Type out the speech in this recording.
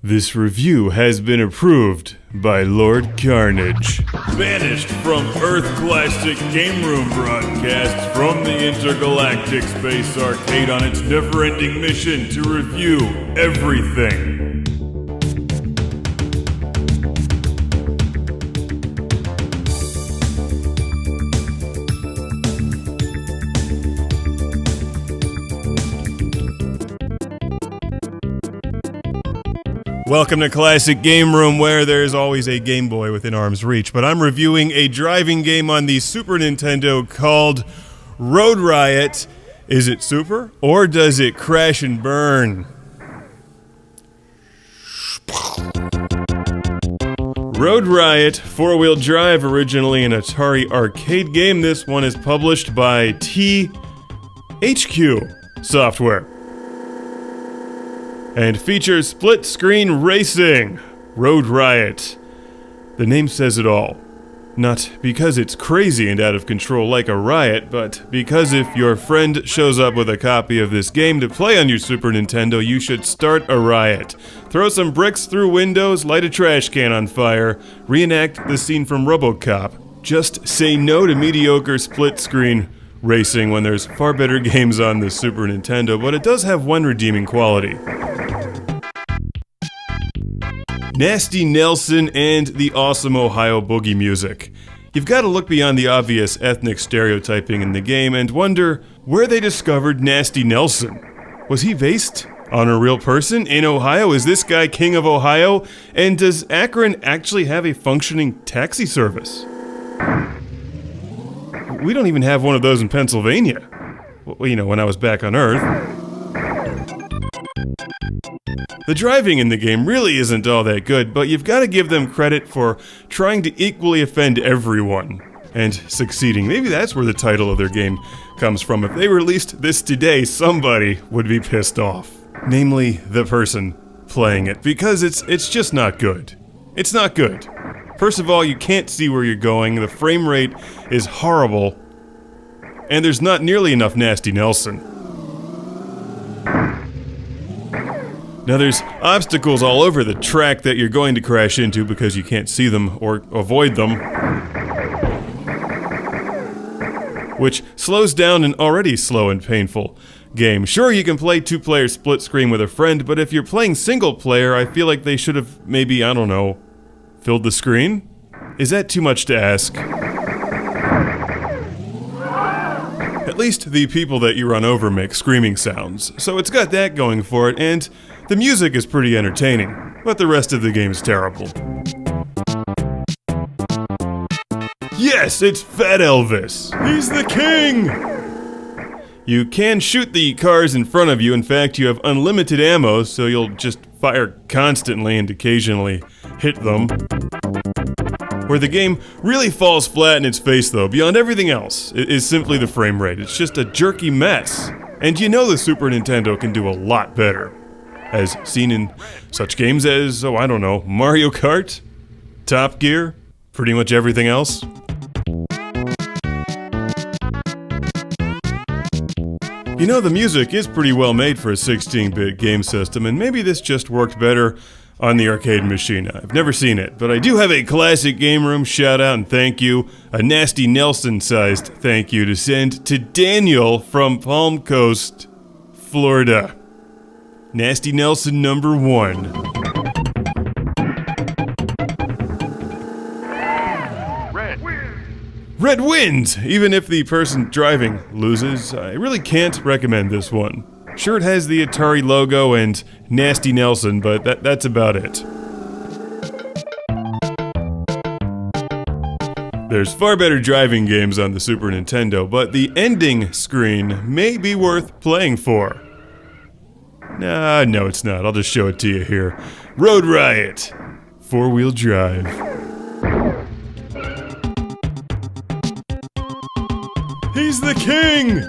This review has been approved by Lord Carnage. Banished from Earth Classic Game Room broadcasts from the Intergalactic Space Arcade on its never-ending mission to review everything. Welcome to Classic Game Room, where there's always a Game Boy within arm's reach, but I'm reviewing a driving game on the Super Nintendo called Road Riot. Is it super, or does it crash and burn? Road Riot, four-wheel drive, originally an Atari arcade game. This one is published by THQ Software and features split-screen racing. Road Riot. The name says it all. Not because it's crazy and out of control like a riot, but because if your friend shows up with a copy of this game to play on your Super Nintendo, you should start a riot. Throw some bricks through windows, light a trash can on fire, reenact the scene from RoboCop. Just say no to mediocre split-screen racing when there's far better games on the Super Nintendo, but it does have one redeeming quality. Nasty Nelson and the awesome Ohio boogie music. You've got to look beyond the obvious ethnic stereotyping in the game and wonder where they discovered Nasty Nelson. Was he based on a real person in Ohio? Is this guy king of Ohio? And does Akron actually have a functioning taxi service? We don't even have one of those in Pennsylvania. Well, you know, when I was back on Earth. The driving in the game really isn't all that good, but you've got to give them credit for trying to equally offend everyone and succeeding. Maybe that's where the title of their game comes from. If they released this today, somebody would be pissed off. Namely, the person playing it, because it's just not good. It's not good. First of all, you can't see where you're going, the frame rate is horrible, and there's not nearly enough Nasty Nelson. Now there's obstacles all over the track that you're going to crash into because you can't see them or avoid them, which slows down an already slow and painful game. Sure, you can play two-player split screen with a friend, but if you're playing single player, I feel like they should have maybe, I don't know, filled the screen? Is that too much to ask? At least the people that you run over make screaming sounds, so it's got that going for it, and the music is pretty entertaining, but the rest of the game is terrible. Yes, it's Fat Elvis! He's the king! You can shoot the cars in front of you. In fact, you have unlimited ammo, so you'll just fire constantly and occasionally hit them. Where the game really falls flat in its face, though, beyond everything else, is simply the frame rate. It's just a jerky mess. And you know the Super Nintendo can do a lot better. As seen in such games as, I don't know, Mario Kart, Top Gear, pretty much everything else. You know, the music is pretty well made for a 16-bit game system, and maybe this just worked better on the arcade machine. I've never seen it, but I do have a Classic Game Room shout out and thank you, a Nasty Nelson-sized thank you to send to Daniel from Palm Coast, Florida. Nasty Nelson number 1. Red wins! Even if the person driving loses, I really can't recommend this one. Sure, it has the Atari logo and Nasty Nelson, but that's about it. There's far better driving games on the Super Nintendo, but the ending screen may be worth playing for. Nah, no it's not. I'll just show it to you here. Road Riot. Four-wheel drive. He's the king!